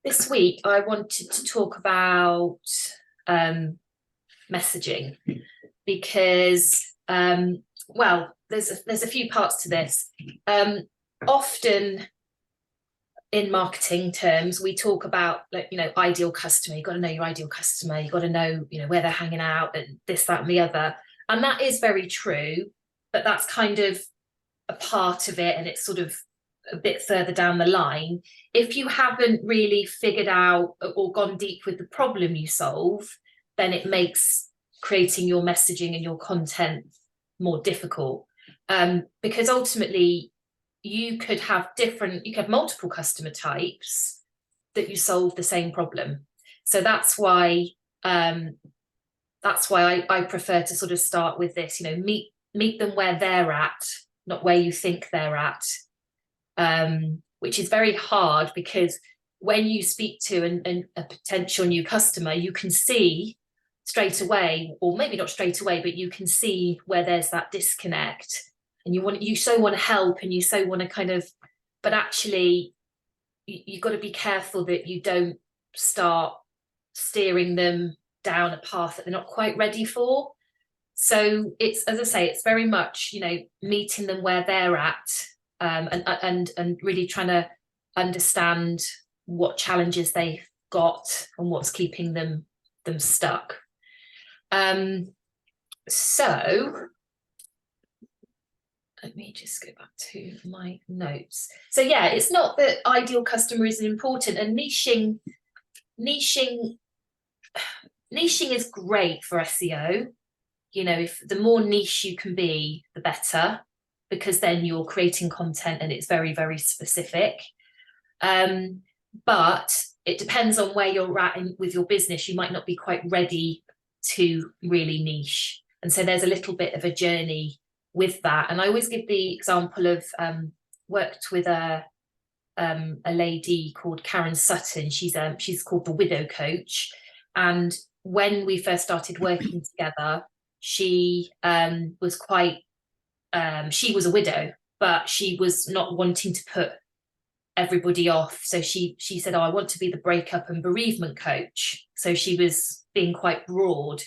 This week, I wanted to talk about messaging because, there's a few parts to this. Often in marketing terms, we talk about, ideal customer. You've got to know your ideal customer. You've got to know, where they're hanging out and this, that, and the other. And that is very true, but that's kind of a part of it, and it's sort of a bit further down the line. If you haven't really figured out or gone deep with the problem you solve, then it makes creating your messaging and your content more difficult, because ultimately you could have multiple customer types that you solve the same problem. So that's why I prefer to sort of start with this, meet them where they're at, not where you think they're at. Which is very hard, because when you speak to a potential new customer, you can see straight away, or maybe not straight away, but you can see where there's that disconnect, and you so want to help, and you so want to kind of, but actually you've got to be careful that you don't start steering them down a path that they're not quite ready for. So it's, as I say, it's very much, meeting them where they're at. And really trying to understand what challenges they've got and what's keeping them stuck. So let me just go back to my notes. So yeah, it's not that ideal customer isn't important, and niching is great for SEO. If the more niche you can be, the better, because then you're creating content and it's very, very specific. But it depends on where you're at with your business. You might not be quite ready to really niche. And so there's a little bit of a journey with that. And I always give the example of worked with a lady called Karen Sutton. She's called the Widow Coach. And when we first started working together, she was quite she was a widow, but she was not wanting to put everybody off. So she said, I want to be the breakup and bereavement coach. So she was being quite broad.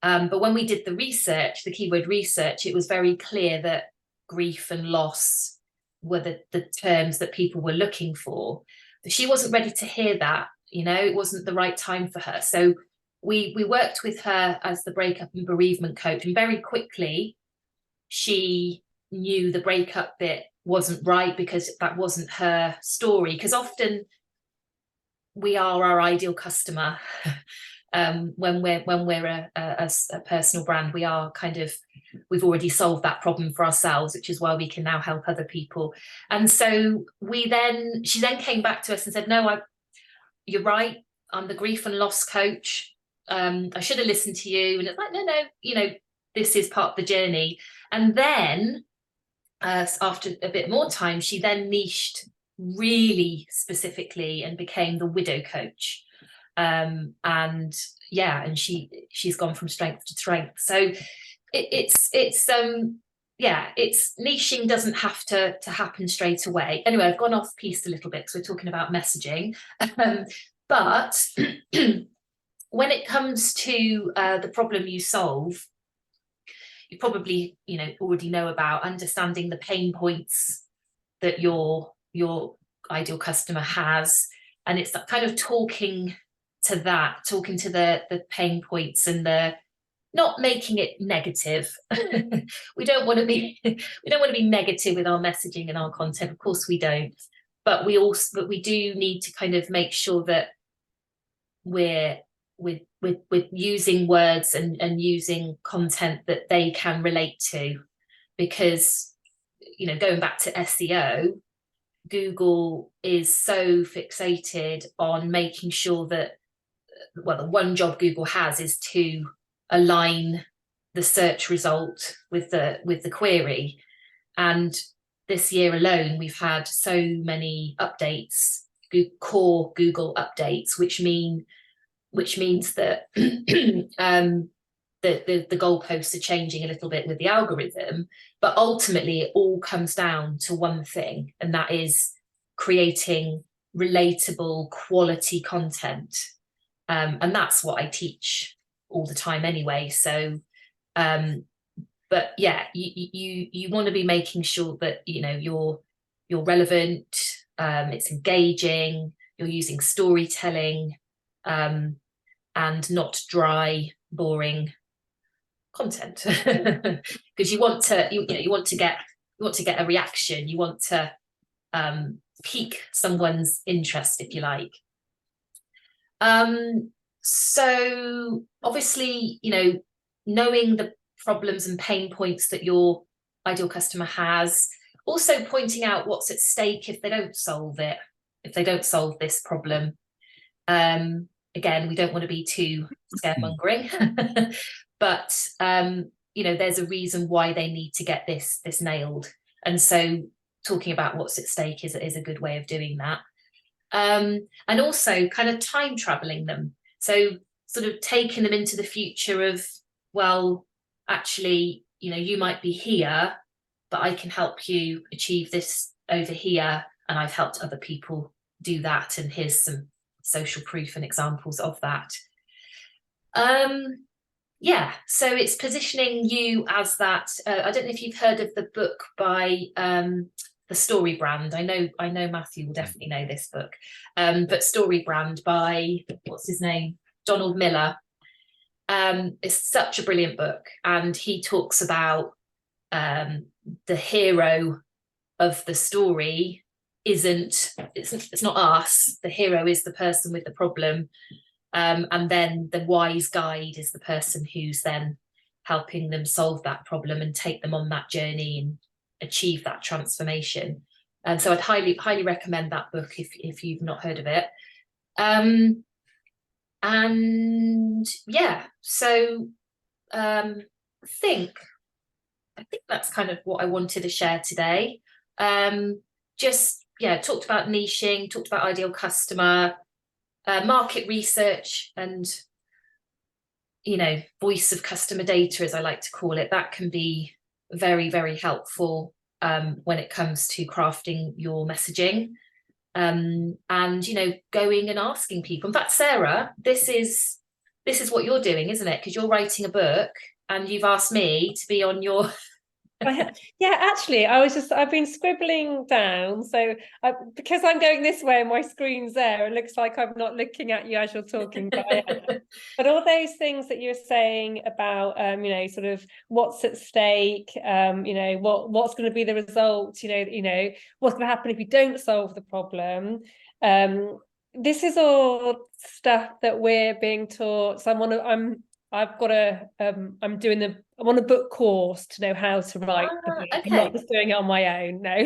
But when we did the research, the keyword research, it was very clear that grief and loss were the terms that people were looking for. But she wasn't ready to hear that, it wasn't the right time for her. So we worked with her as the breakup and bereavement coach, and very quickly she knew the breakup bit wasn't right, because that wasn't her story. Because often we are our ideal customer. When we're a personal brand, we are we've already solved that problem for ourselves, which is why we can now help other people. And so she then came back to us and said, no, you're right, I'm the grief and loss coach. I should have listened to you. And it's like, no, this is part of the journey. And then after a bit more time, she then niched really specifically and became the widow coach. And she's gone from strength to strength. So it's niching doesn't have to happen straight away. Anyway, I've gone off piece a little bit, because we're talking about messaging. But when it comes to the problem you solve, you probably already know about understanding the pain points that your ideal customer has, and it's that kind of talking to the pain points, and not making it negative. we don't want to be negative with our messaging and our content, of course we don't, but we do need to kind of make sure that we're with using words and using content that they can relate to. Because going back to SEO, Google is so fixated on making sure that, the one job Google has is to align the search result with the query. And this year alone, we've had so many updates, core Google updates, which means that the goalposts are changing a little bit with the algorithm. But ultimately, it all comes down to one thing, and that is creating relatable, quality content. And that's what I teach all the time anyway. So, but yeah, you want to be making sure that, you know, you're relevant, it's engaging, you're using storytelling, and not dry, boring content. Because you want to, you want to get a reaction, you want to pique someone's interest, if you like. So obviously, you know, knowing the problems and pain points that your ideal customer has, also pointing out what's at stake if they don't solve it, if they don't solve this problem. Again, we don't want to be too scaremongering, but you know, there's a reason why they need to get this nailed, and so talking about what's at stake is a good way of doing that. And also kind of time traveling them, so sort of taking them into the future of, well, actually, you know, you might be here, but I can help you achieve this over here, and I've helped other people do that, and here's some social proof and examples of that. Yeah, so it's positioning you as that. I don't know if you've heard of the book by The Story Brand. I know Matthew will definitely know this book, but Story Brand by, what's his name, Donald Miller. It's such a brilliant book, and he talks about the hero of the story it's not us. The hero is the person with the problem, and then the wise guide is the person who's then helping them solve that problem and take them on that journey and achieve that transformation. And so I'd highly recommend that book if you've not heard of it. And yeah, so I think that's kind of what I wanted to share today. Just, yeah, talked about niching, talked about ideal customer, market research, and, you know, voice of customer data, as I like to call it. That can be very, very helpful when it comes to crafting your messaging. And, you know, going and asking people. In fact, Sarah, this is what you're doing, isn't it? Because you're writing a book and you've asked me to be on your Yeah, actually, I've been scribbling down. So because I'm going this way and my screen's there, it looks like I'm not looking at you as you're talking, but I am. But all those things that you're saying about, you know, sort of what's at stake, you know, what's going to be the result, you know, what's going to happen if you don't solve the problem. This is all stuff that we're being taught. So I'm on a book course to know how to write the book. okay. I'm not just doing it on my own, no.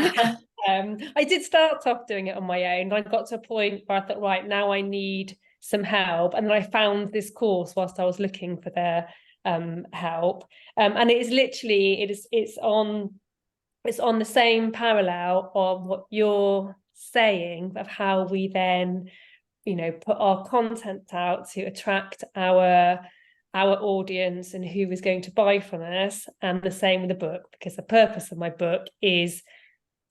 I did start off doing it on my own. I got to a point where I thought, right, now I need some help. And then I found this course whilst I was looking for their help. And it is literally, it's on the same parallel of what you're saying, of how we then, you know, put our content out to attract our audience and who is going to buy from us. And the same with the book, because the purpose of my book is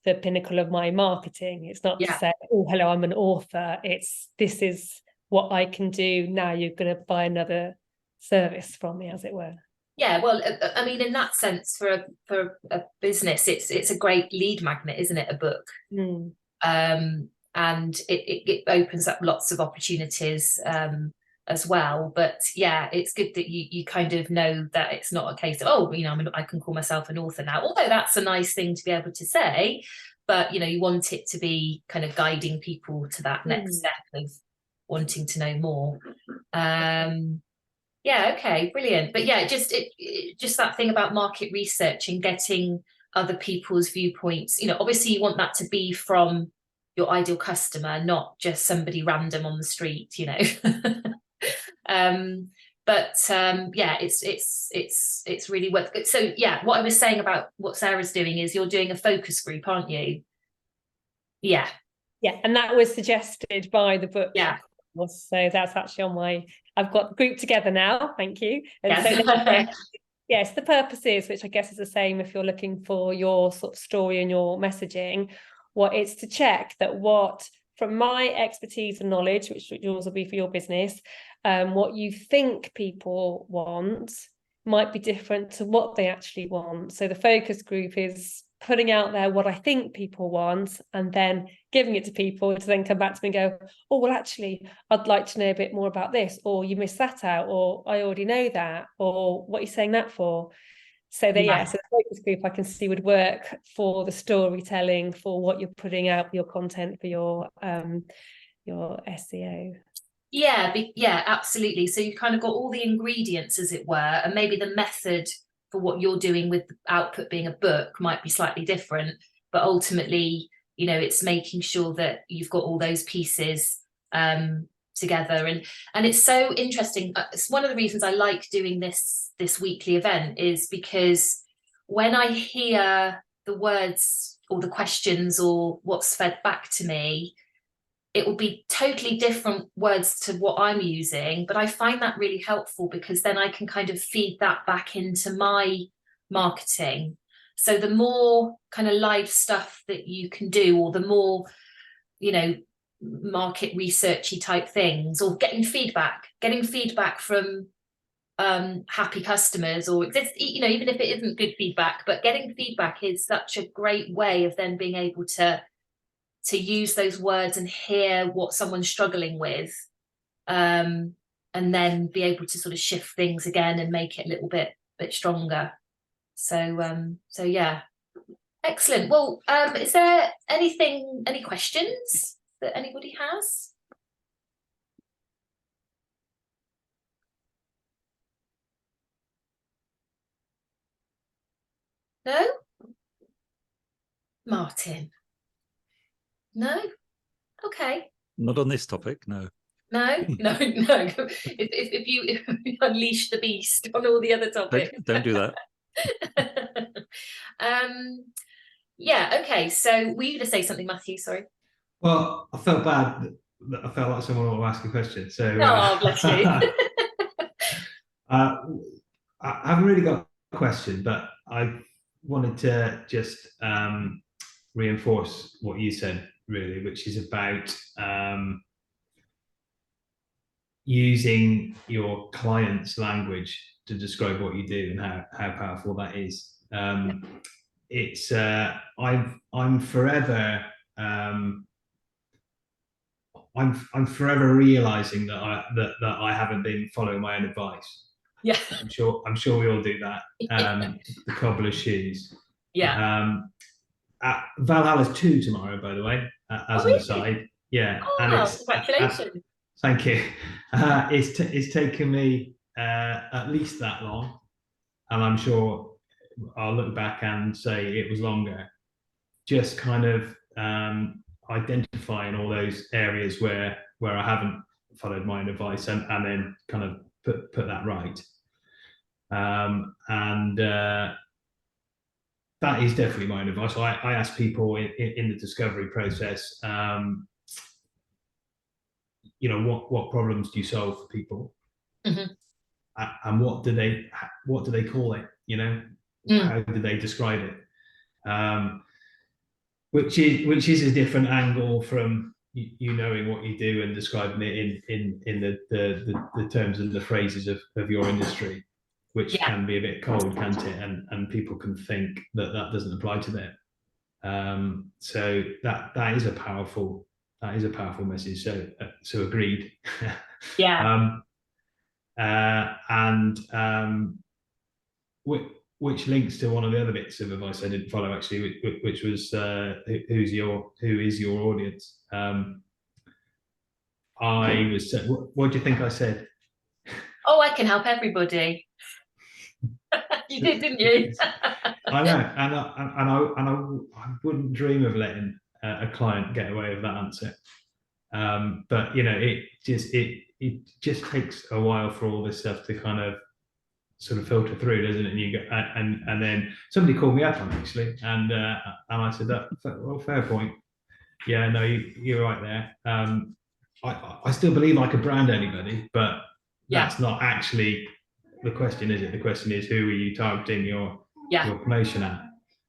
the pinnacle of my marketing. It's not to say, oh, hello, I'm an author. This is what I can do. Now you're going to buy another service from me, as it were. Yeah, well, I mean, in that sense, for a business, it's a great lead magnet, isn't it? A book. And it opens up lots of opportunities as well. But yeah, it's good that you kind of know that it's not a case of, oh, you know, I can call myself an author now, although that's a nice thing to be able to say. But, you know, you want it to be kind of guiding people to that next step of wanting to know more. Yeah, okay, brilliant. But yeah, just that thing about market research and getting other people's viewpoints. You know, obviously you want that to be from your ideal customer, not just somebody random on the street, you know. Yeah, it's really worth it. So yeah, what I was saying about what Sarah's doing is you're doing a focus group, aren't you? Yeah, and that was suggested by the book. Yeah, so that's actually on my, I've got the group together now, thank you. And yes. so yes, the purpose is, which I guess is the same if you're looking for your sort of story and your messaging, it's to check that what from my expertise and knowledge, which yours will be for your business, what you think people want might be different to what they actually want. So the focus group is putting out there what I think people want and then giving it to people to then come back to me and go, oh, well, actually, I'd like to know a bit more about this, or you missed that out, or I already know that, or what are you saying that for? So that, so the focus group I can see would work for the storytelling, for what you're putting out, your content, for your SEO. Yeah, absolutely. So you've kind of got all the ingredients, as it were, and maybe the method for what you're doing with the output being a book might be slightly different, but ultimately, you know, it's making sure that you've got all those pieces together. And it's so interesting. It's one of the reasons I like doing this weekly event, is because when I hear the words or the questions or what's fed back to me, it will be totally different words to what I'm using, but I find that really helpful, because then I can kind of feed that back into my marketing. So the more kind of live stuff that you can do, or the more, you know, market researchy type things, or getting feedback from happy customers, or you know, even if it isn't good feedback, but getting feedback is such a great way of then being able to use those words and hear what someone's struggling with, and then be able to sort of shift things again and make it a little bit stronger. So yeah, excellent. Well, is there any questions that anybody has? No? Martin? No? Okay. Not on this topic, no. No. If you unleash the beast on all the other topics. Don't do that. Yeah, okay. So were you going to say something, Matthew? Sorry. Well, I felt bad that I felt like someone will ask a question. So bless you. I haven't really got a question, but I wanted to just reinforce what you said, really, which is about using your client's language to describe what you do and how powerful that is. It's I'm forever I'm forever realizing that I haven't been following my own advice. Yeah, I'm sure we all do that. The cobbler's shoes. Yeah. Valhalla's 2 tomorrow, by the way, as an aside. Yeah, and it's congratulations. Thank you. It's taken me at least that long, and I'm sure I'll look back and say it was longer. Just kind of identifying all those areas where I haven't followed my own advice, and then kind of put that right. That is definitely my own advice. So I ask people in the discovery process, you know, what problems do you solve for people, and what do they call it? You know, how do they describe it? Which is a different angle from you knowing what you do and describing it in the terms and the phrases of your industry, which can be a bit cold, can't it? And people can think that doesn't apply to them. So that is a powerful message. So agreed. Yeah. Which links to one of the other bits of advice I didn't follow, actually, which was who is your audience? I was. What do you think I said? Oh, I can help everybody. You did, didn't you? I know, and I wouldn't dream of letting a client get away with that answer. But you know, it just takes a while for all this stuff to kind of sort of filter through, doesn't it? And you get and then somebody called me up on actually, and I said that, well, fair point. Yeah, no, you're right there. I still believe I could brand anybody, but that's not actually the question, is it? The question is, who are you targeting your promotion at,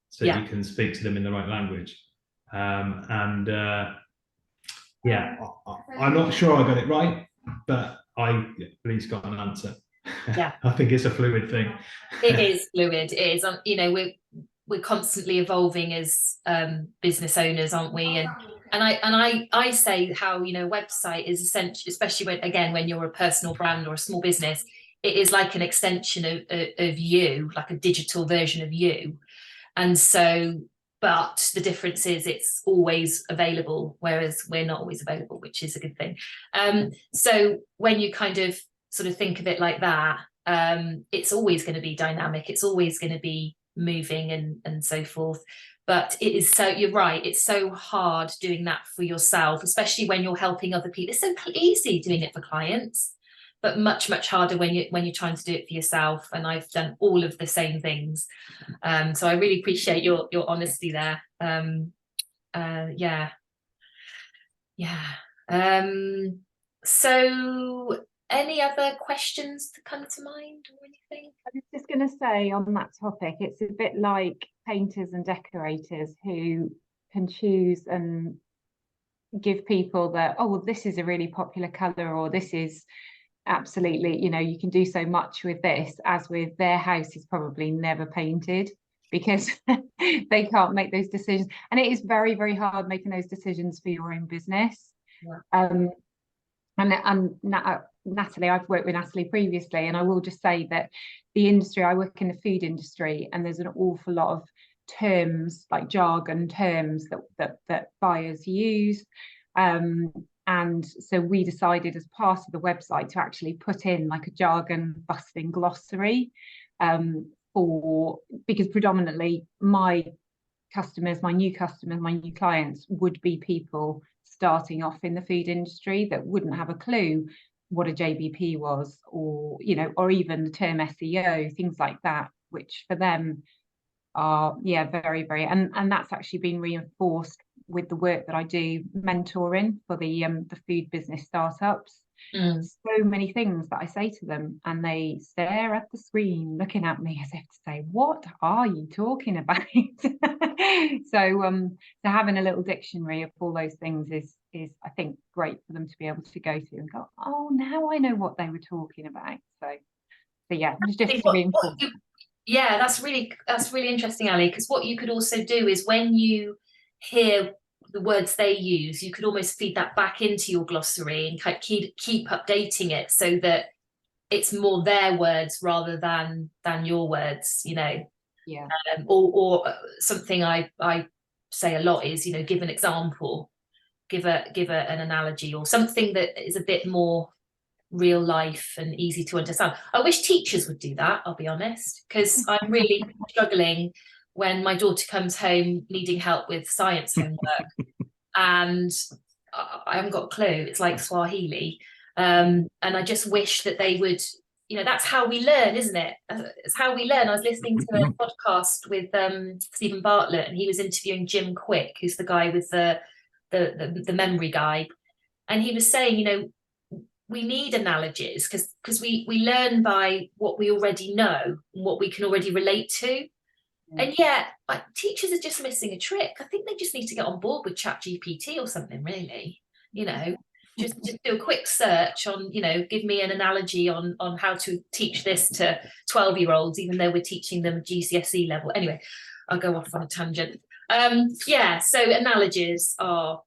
so you can speak to them in the right language. yeah, I'm not sure I got it right, but I at least got an answer. Yeah. I think it's a fluid thing. It is fluid. It is. You know, we're constantly evolving as business owners, aren't we? And I say how, you know, website is essential, especially when you're a personal brand or a small business. It is like an extension of you, like a digital version of you. And so, but the difference is it's always available, whereas we're not always available, which is a good thing. So when you kind of sort of think of it like that, it's always going to be dynamic, it's always going to be moving and so forth. But it is, so you're right, it's so hard doing that for yourself, especially when you're helping other people. It's so easy doing it for clients, but much harder when you're trying to do it for yourself. And I've done all of the same things. So I really appreciate your honesty there. Yeah. So any other questions to come to mind or anything? I was just going to say on that topic, it's a bit like painters and decorators who can choose and give people that, oh, well, this is a really popular color, or this is absolutely, you know, you can do so much with this, as with their house is probably never painted, because they can't make those decisions. And it is very, very hard making those decisions for your own business. Yeah. And Natalie, I've worked with Natalie previously, and I will just say that the industry, I work in the food industry, and there's an awful lot of terms, like jargon terms that buyers use. And so we decided as part of the website to actually put in like a jargon busting glossary, because predominantly my customers, my new clients would be people starting off in the food industry that wouldn't have a clue what a JBP was, or, you know, or even the term SEO, things like that, which for them are, yeah, very, very, and that's actually been reinforced with the work that I do mentoring for the food business startups. So many things that I say to them, and they stare at the screen looking at me as if to say, what are you talking about? So having a little dictionary of all those things is I think great for them to be able to go to and go, oh, now I know what they were talking about. So yeah, it's just to reinforce. Yeah, that's really interesting, Ali, because what you could also do is when you hear the words they use, you could almost feed that back into your glossary and keep updating it so that it's more their words rather than your words, you know. Yeah. Or something I say a lot is, you know, give an example, give an analogy, or something that is a bit more real life and easy to understand. I wish teachers would do that, I'll be honest, because I'm really struggling when my daughter comes home needing help with science homework and I haven't got a clue. It's like Swahili. And I just wish that they would, you know, that's how we learn, isn't it? It's how we learn. I was listening to a podcast with Stephen Bartlett, and he was interviewing Jim Quick, who's the guy with the memory guy. And he was saying, you know, we need analogies because we learn by what we already know and what we can already relate to. And yet, like, teachers are just missing a trick. I think they just need to get on board with ChatGPT or something, really. You know, just do a quick search on, you know, give me an analogy on how to teach this to 12-year-olds, even though we're teaching them GCSE level. Anyway, I'll go off on a tangent. Yeah, so analogies are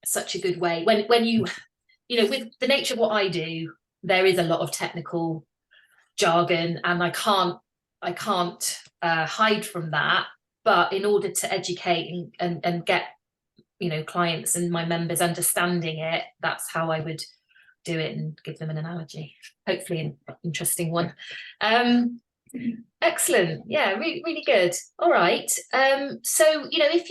such a good way. When you know, with the nature of what I do, there is a lot of technical jargon, and I can't hide from that. But in order to educate and get, you know, clients and my members understanding it, that's how I would do it and give them an analogy. Hopefully an interesting one. Excellent. Yeah, really good. All right. So, you know, if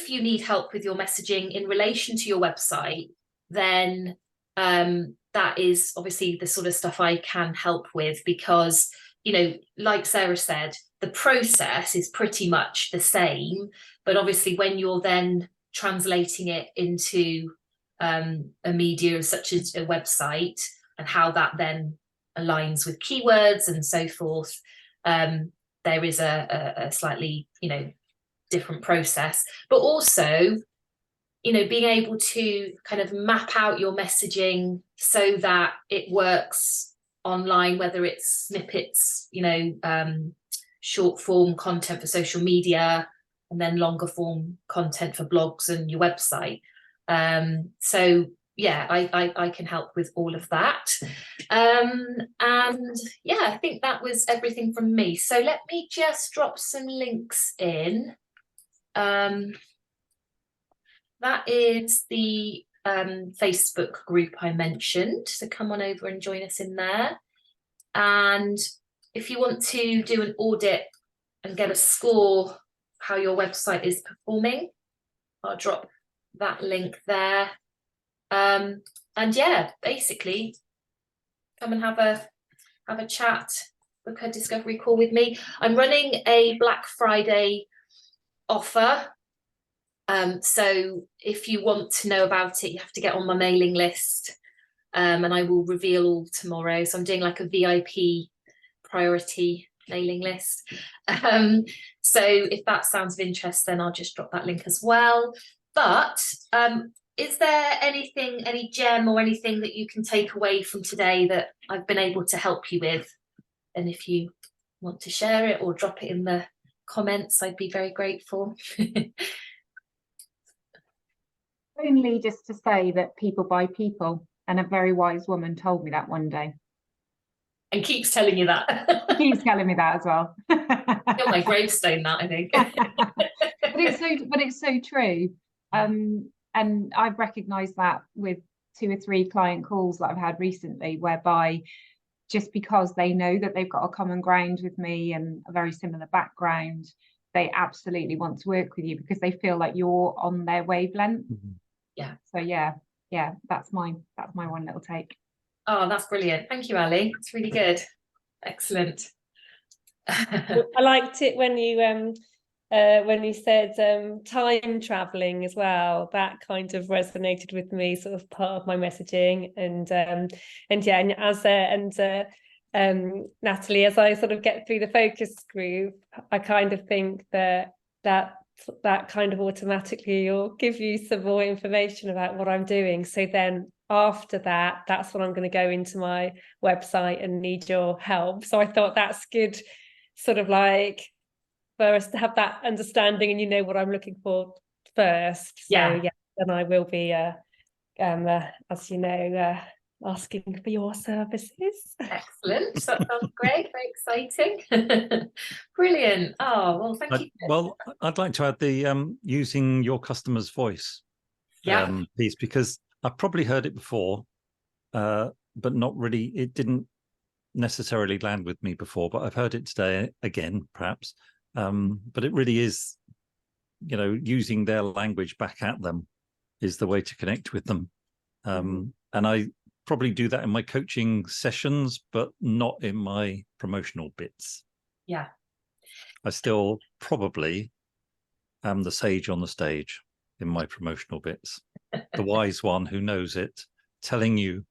you need help with your messaging in relation to your website, then that is obviously the sort of stuff I can help with, because, you know, like Sarah said, the process is pretty much the same, but obviously when you're then translating it into a media such as a website and how that then aligns with keywords and so forth, there is a slightly, you know, different process. But also you know, being able to kind of map out your messaging so that it works online, whether it's snippets, you know, short form content for social media, and then longer form content for blogs and your website. So yeah, I can help with all of that. And yeah, I think that was everything from me. So let me just drop some links in. That is the Facebook group I mentioned. So come on over and join us in there. And if you want to do an audit and get a score how your website is performing, I'll drop that link there. And yeah, basically come and have a chat, book a discovery call with me. I'm running a Black Friday offer. So if you want to know about it, you have to get on my mailing list, and I will reveal all tomorrow. So I'm doing like a VIP priority mailing list. So if that sounds of interest, then I'll just drop that link as well. But is there anything, any gem or anything that you can take away from today that I've been able to help you with? And if you want to share it or drop it in the comments, I'd be very grateful. Only just to say that people buy people, and a very wise woman told me that one day. And keeps telling you that. Keeps telling me that as well. Got my gravestone, that I think. but it's so true. And I've recognised that with 2 or 3 client calls that I've had recently, whereby just because they know that they've got a common ground with me and a very similar background, they absolutely want to work with you because they feel like you're on their wavelength. Yeah. So yeah, that's my one little take. Oh, that's brilliant. Thank you, Ali. It's really good. Excellent. I liked it when you said time traveling as well. That kind of resonated with me, sort of part of my messaging. And Natalie, as I sort of get through the focus group, I kind of think that kind of automatically will give you some more information about what I'm doing. So then after that, that's when I'm going to go into my website and need your help. So I thought that's good, sort of like, for us to have that understanding and you know what I'm looking for first. So yeah, then I will be as you know, asking for your services. Excellent. That sounds great. Very exciting. Brilliant. Oh, well, thank you. Well, I'd like to add the using your customer's voice piece, because I've probably heard it before, but not really, it didn't necessarily land with me before, but I've heard it today again, perhaps. But it really is, you know, using their language back at them is the way to connect with them. And I probably do that in my coaching sessions, but not in my promotional bits. Yeah. I still probably am the sage on the stage in my promotional bits, the wise one who knows it, telling you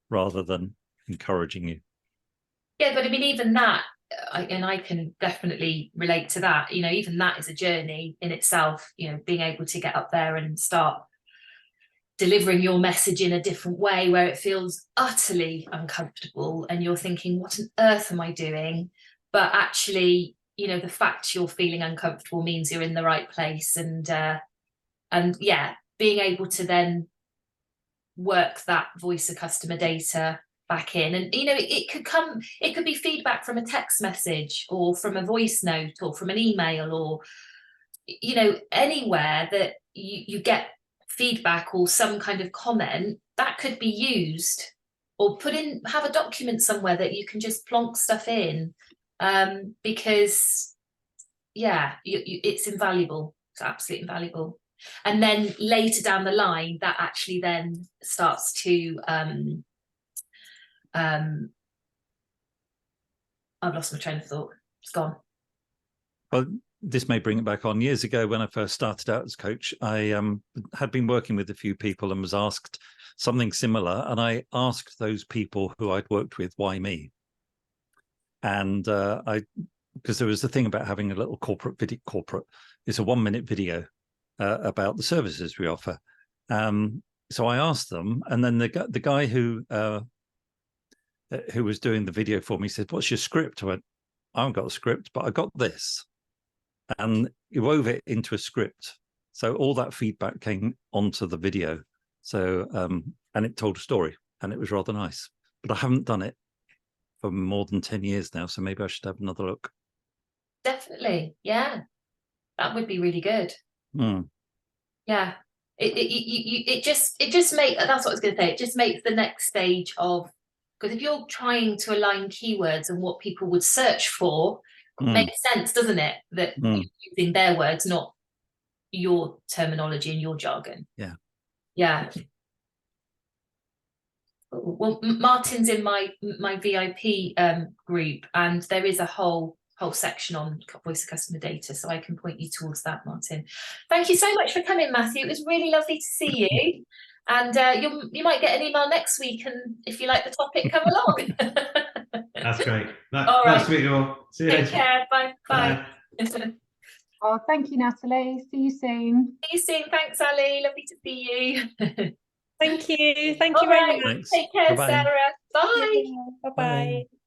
rather than encouraging you. Yeah, but I mean, even that, and I can definitely relate to that, you know, even that is a journey in itself, you know, being able to get up there and start delivering your message in a different way where it feels utterly uncomfortable and you're thinking, what on earth am I doing? But actually, you know, the fact you're feeling uncomfortable means you're in the right place. And yeah, being able to then work that voice of customer data back in, and you know, it could be feedback from a text message or from a voice note or from an email, or you know, anywhere that you get feedback or some kind of comment that could be used, or have a document somewhere that you can just plonk stuff in, because yeah, it's invaluable. It's absolutely invaluable. And then later down the line, that actually then starts to I've lost my train of thought. It's gone. Well, this may bring it back on. Years ago, when I first started out as coach, I had been working with a few people and was asked something similar. And I asked those people who I'd worked with, why me? And because there was the thing about having a little corporate, it's a 1-minute video. about the services we offer. So I asked them, and then the guy who was doing the video for me said, "What's your script?" I went, "I haven't got a script, but I got this," and he wove it into a script. So all that feedback came onto the video. So and it told a story, and it was rather nice. But I haven't done it for more than 10 years now, so maybe I should have another look. Definitely, yeah, that would be really good. Yeah, it just makes, that's what I was going to say, it just makes the next stage of, because if you're trying to align keywords and what people would search for, makes sense, doesn't it, that you're using their words, not your terminology and your jargon. Yeah. Well, Martin's in my VIP group, and there is a whole section on voice of customer data, so I can point you towards that, Martin. Thank you so much for coming, Matthew. It was really lovely to see you, and you might get an email next week, and if you like the topic, come along. That's great. All Nice right. to meet you all. See you Take later. care. Bye. Bye. Oh, thank you, Natalie. See you soon. See you soon. Thanks, Ali. Lovely to see you. Thank you. Thank All you very right. much. Thanks. Take care, Bye-bye. Sarah. Bye. Bye-bye.